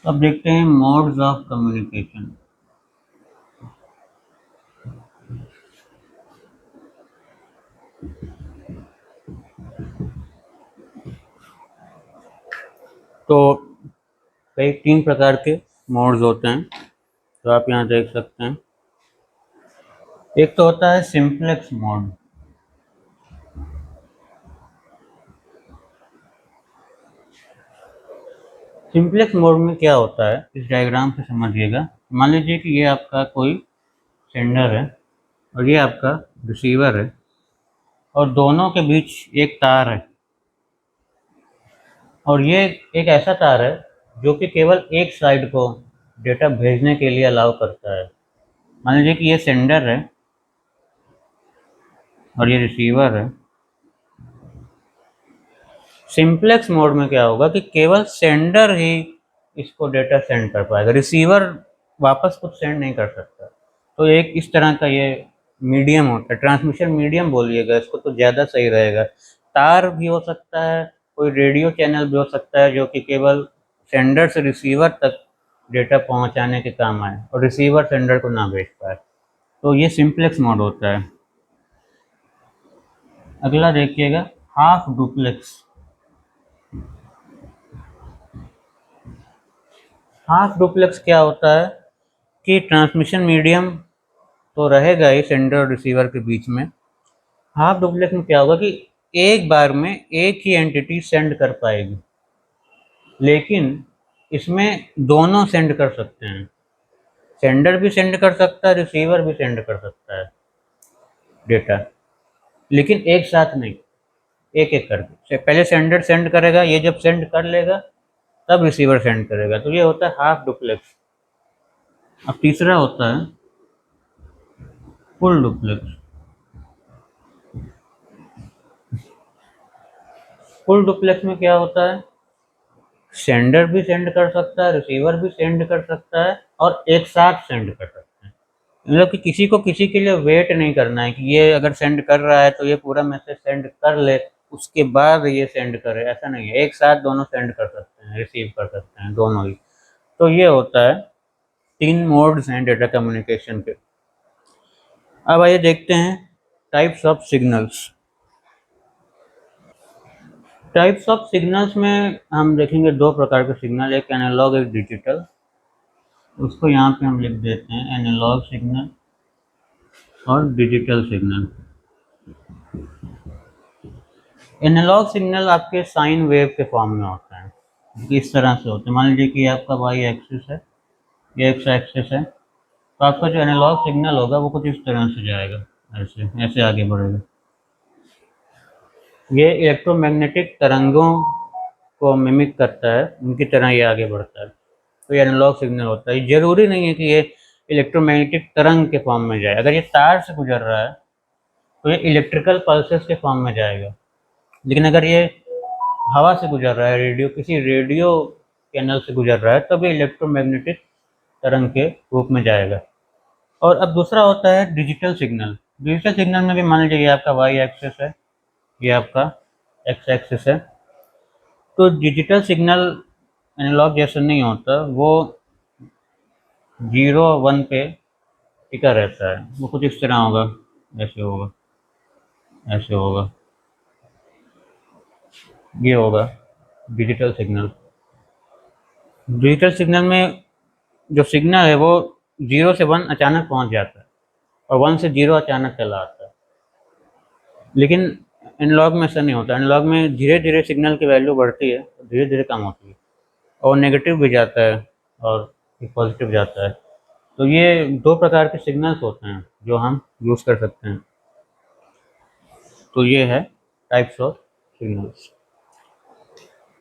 अब देखते हैं मोड्स ऑफ कम्युनिकेशन। तो कई 3 प्रकार के मोड्स होते हैं, तो आप यहाँ देख सकते हैं। एक तो होता है सिंप्लेक्स मोड। सिंप्लेक्स मोड में क्या होता है, इस डायग्राम से समझिएगा। मान लीजिए कि ये आपका कोई सेंडर है और ये आपका रिसीवर है, और दोनों के बीच एक तार है, और ये एक ऐसा तार है जो कि केवल एक साइड को डेटा भेजने के लिए अलाउ करता है। मान लीजिए कि ये सेंडर है और ये रिसीवर है। सिंप्लेक्स मोड में क्या होगा कि केवल सेंडर ही इसको डेटा सेंड कर पाएगा, रिसीवर वापस कुछ सेंड नहीं कर सकता। तो एक इस तरह का ये मीडियम होता है, ट्रांसमिशन मीडियम बोलिएगा इसको तो ज़्यादा सही रहेगा। तार भी हो सकता है, कोई रेडियो चैनल भी हो सकता है जो कि केवल सेंडर से रिसीवर तक डेटा पहुंचाने के काम आए और रिसीवर सेंडर को ना भेज पाए। तो ये सिंप्लेक्स मोड होता है। अगला देखिएगा हाफ डुप्लेक्स। हाफ डुप्लेक्स क्या होता है कि ट्रांसमिशन मीडियम तो रहेगा ही सेंडर और रिसीवर के बीच में। हाफ डुप्लेक्स में क्या होगा कि एक बार में एक ही एंटिटी सेंड कर पाएगी, लेकिन इसमें दोनों सेंड कर सकते हैं। सेंडर भी सेंड कर सकता है, रिसीवर भी सेंड कर सकता है डेटा, लेकिन एक साथ नहीं, एक एक करके। पहले सेंडर सेंड करेगा, ये जब सेंड कर लेगा तब रिसीवर सेंड करेगा। तो ये होता है हाफ डुप्लेक्स। अब तीसरा होता है फुल डुप्लेक्स। फुल डुप्लेक्स में क्या होता है, सेंडर भी सेंड कर सकता है, रिसीवर भी सेंड कर सकता है, और एक साथ सेंड कर सकते हैं। मतलब कि किसी को किसी के लिए वेट नहीं करना है कि ये अगर सेंड कर रहा है तो ये पूरा मैसेज सेंड कर ले उसके बाद ये सेंड करे, ऐसा नहीं है। एक साथ दोनों सेंड कर सकते हैं, रिसीव कर सकते हैं, दोनों ही। तो ये होता है 3 मोड्स हैं डेटा कम्युनिकेशन के। अब आइए देखते हैं types of signals. Types of signals में हम देखेंगे 2 प्रकार के सिग्नल, एक एनालॉग एक डिजिटल। उसको यहाँ पे हम लिख देते हैं एनालॉग सिग्नल और डिजिटल सिग्नल। एनालॉग सिग्नल आपके साइन वेव के फॉर्म में होता है, इस तरह से होते हैं। मान लीजिए कि आपका वाई एक्सिस है, ये एक्स एक्सिस है, तो आपका जो एनालॉग सिग्नल होगा वो कुछ इस तरह से जाएगा, ऐसे ऐसे आगे बढ़ेगा। ये इलेक्ट्रोमैग्नेटिक तरंगों को मिमिक करता है, उनकी तरह ये आगे बढ़ता है। तो ये एनालॉग सिग्नल होता है। जरूरी नहीं है कि ये इलेक्ट्रोमैग्नेटिक तरंग के फॉर्म में जाए। अगर ये तार से गुजर रहा है तो ये इलेक्ट्रिकल पल्सेस के फॉर्म में जाएगा, लेकिन अगर ये हवा से गुजर रहा है, रेडियो किसी रेडियो चैनल से गुजर रहा है, तब ये इलेक्ट्रोमैग्नेटिक तरंग के रूप में जाएगा। और अब दूसरा होता है डिजिटल सिग्नल। डिजिटल सिग्नल में भी मान लीजिए ये आपका वाई एक्सिस है, ये आपका एक्स एक्सिस है। तो डिजिटल सिग्नल एनालॉग जैसा नहीं होता, वो 0 1 पे टिका रहता है। वो कुछ इस तरह होगा, ऐसे होगा, ऐसे होगा, ये होगा डिजिटल सिग्नल। डिजिटल सिग्नल में जो सिग्नल है वो 0 से 1 अचानक पहुंच जाता है और 1 से 0 अचानक चला आता है। लेकिन एनालॉग में ऐसा नहीं होता। एनालॉग में धीरे धीरे सिग्नल की वैल्यू बढ़ती है, धीरे धीरे कम होती है, और नेगेटिव भी जाता है और पॉजिटिव जाता है। तो ये 2 प्रकार के सिग्नल्स होते हैं जो हम यूज़ कर सकते हैं। तो ये है टाइप्स ऑफ सिग्नल्स।